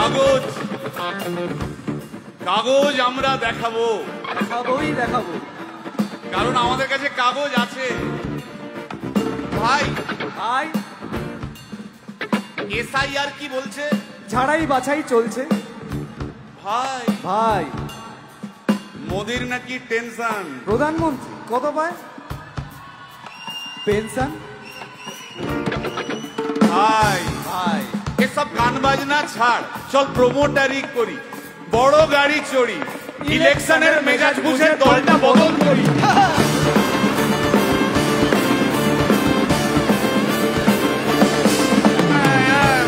কাগজ কাগজ আমরা দেখাবো, দেখাবো, কারণ আমাদের কাছে কাগজ আছে। ভাই ভাই এসআইআর কি বলছে? ঝাড়াই বাছাই চলছে। ভাই ভাই মোদির নাকি টেনশন। প্রধানমন্ত্রী কত পায় পেনশন? ভাই ভাই এসব গান বাজনা ছাড়, চল প্রমোটারি করি, বড় গাড়ি চড়ি, ইলেকশনের মেজাজ বুঝে দলটা বদল করি।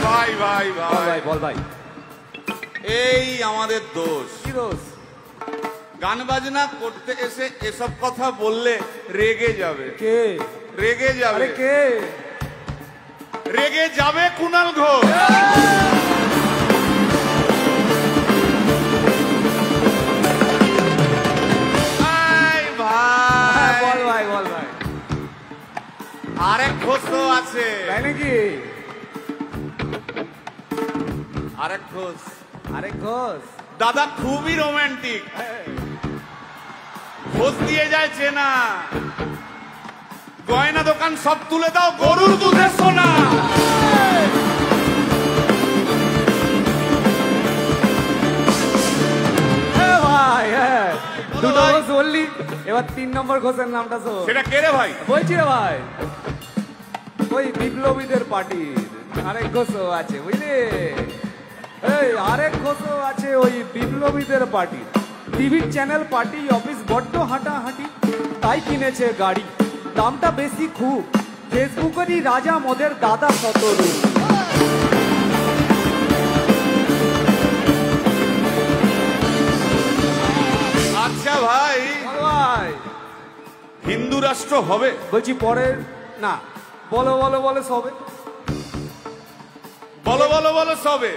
ভাই ভাই ভাই বল ভাই, এই আমাদের দোষ। কি দোষ? গান বাজনা করতে এসে এসব কথা বললে রেগে যাবে। কে রেগে যাবে? আরে কে রেগে যাবে? কুণাল ঘোষ। বল ভাই, বল ভাই। আরেক ঘোষ তো আছে। তাই নাকি? আরেক ঘোষ, আরেক ঘোষ দাদা খুবই রোমান্টিক। ঘোষ দিয়ে যায় চেনা, গয়না দোকান সব তুলে দাও, গরুর দুধের সোনা। ভাই দুটো ঘোষ বললি, এবার 3 নম্বর ঘোষের নামটা তো সেটা কে রে ভাই? বলছি রে ভাই, ওই বিপ্লবীদের পার্টির আরেক ঘোষও আছে বুঝলি। এই আরেক ঘোষও আছে ওই বিপ্লবীদের পার্টির। টিভির চ্যানেল, পার্টি অফিস বড্ড হাঁটাহাঁটি, তাই কিনেছে গাড়ি, দামটা বেশি খুব, ফেসবুকেরই রাজা মদের দাদা শতরূপ। আচ্ছা ভাই, ভাই হিন্দু রাষ্ট্র হবে? বলছি পরে না, বলো বলো বলো সবে, বলো বলো বলো সবে।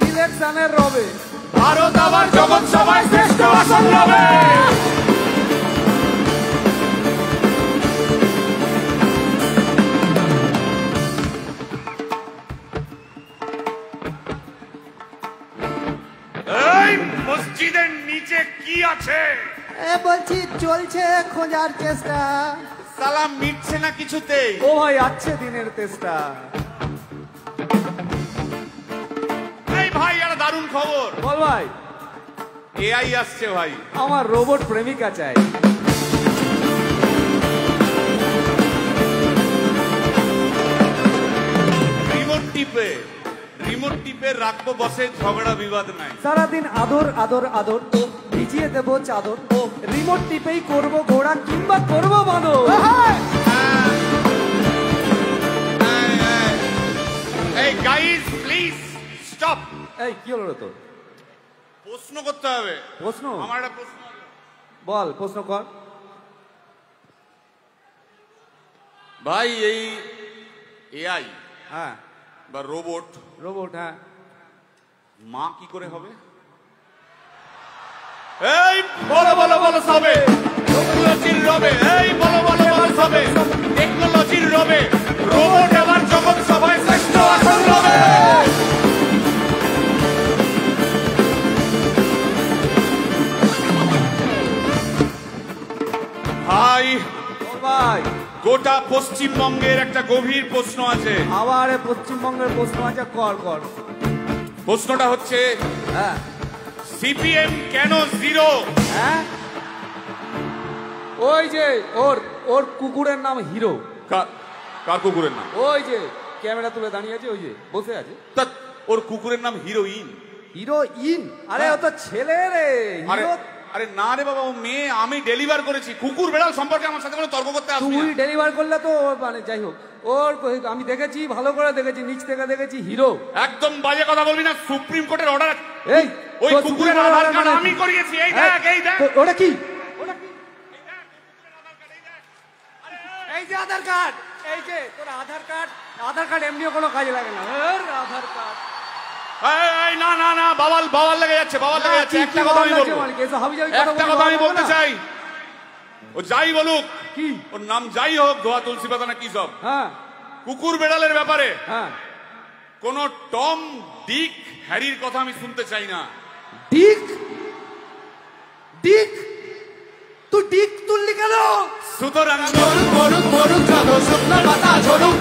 ইলেকশনের রবে ভারত আবার জগৎ সভায় শ্রেষ্ঠ আসন রবে। এই মসজিদের নিচে কি আছে? বলছি চলছে খোঁজার চেষ্টা। সালাম মিটছে না কিছুতেই। ও ভাই আছে দিনের চেষ্টা। এই ভাই একটা দারুণ খবর। বল ভাই। এআই আসছে ভাই। আমার রোবট প্রেমিকা চাই। রিমোট টিপে রাখবো বসে, ঝগড়া বিবাদ নাই। সারাদিন আদর আদর আদর, ভিজিয়ে দেবো চাদর, রিমোট টিপেই করবো ঘোড়া কিংবা করবো বাঁদর। এই গাইস প্লিজ স্টপ। এই কি হলো তোর? প্রশ্ন করতে হবে। প্রশ্ন? আমার একটা প্রশ্ন। বল প্রশ্ন কর ভাই। এই এআই হ্যাঁ বা রোবট, হ্যাঁ, মা কি করে হবে? এই বলো বলো বলো সবে, টেকনোলজির রবে। এই বলো বলো বলো সবে, টেকনোলজির রবে, রোবট এবার জগৎ সভায় শ্রেষ্ঠ আসন রবে। ভাই ভাই গোটা পশ্চিমবঙ্গের একটা গভীর প্রশ্ন আছে। আবার পশ্চিমবঙ্গের প্রশ্ন আছে, কর কর। প্রশ্নটা হচ্ছে, হ্যাঁ সিপিএম কেন জিরো? হ্যাঁ, ওই যে ওর ওর কুকুরের নাম হিরো। কার কুকুরের নাম? ওই যে ক্যামেরা তুলে দাঁড়িয়ে আছে, ওই যে বসে আছে। তা ওর কুকুরের নাম হিরোইন। হিরোইন? আরে ও তো ছেলে রে। আরে না রে বাবা, ও মেয়ে। আমি ডেলিভার করেছি। কুকুর বেড়াল সম্পর্কে আমার সাথে কোনো তর্ক করতে আসবি না। তুই ডেলিভার করলে তো মানে যাই হোক, ওর আমি দেখেছি, ভালো করে দেখেছি, নিচ থেকে দেখেছি, হিরো। একদম বাজে কথা বলবি না। সুপ্রিম কোর্টের অর্ডার। এই ওই কুকুরের আধার কার্ড আমি করিয়েছি। এই দেখ, এই দেখ। ওটা কি? এই যে আধার কার্ড, এই যে তোর আধার কার্ড। আধার কার্ড এমনিও কোনো কাজে লাগে না। আধার কার্ড। এই না না না, বাবাল বাবাল লেগে যাচ্ছে, বাবাল লেগে যাচ্ছে। একটা কথা আমি বলবো, একটা কথা আমি বলতে চাই। ও যাই বলুক, কি ওর নাম যাই হোক, ধোয়া তুলসী পাতা না কি সব, হ্যাঁ কুকুর বেড়ালের ব্যাপারে হ্যাঁ কোন টম ডিক হ্যারির কথা আমি শুনতে চাই না। ডিক ডিক তুই ডিক তুললি কেন? সুতরাং মরুক মরুক মরুক যত শুকনো পাতা ঝরুক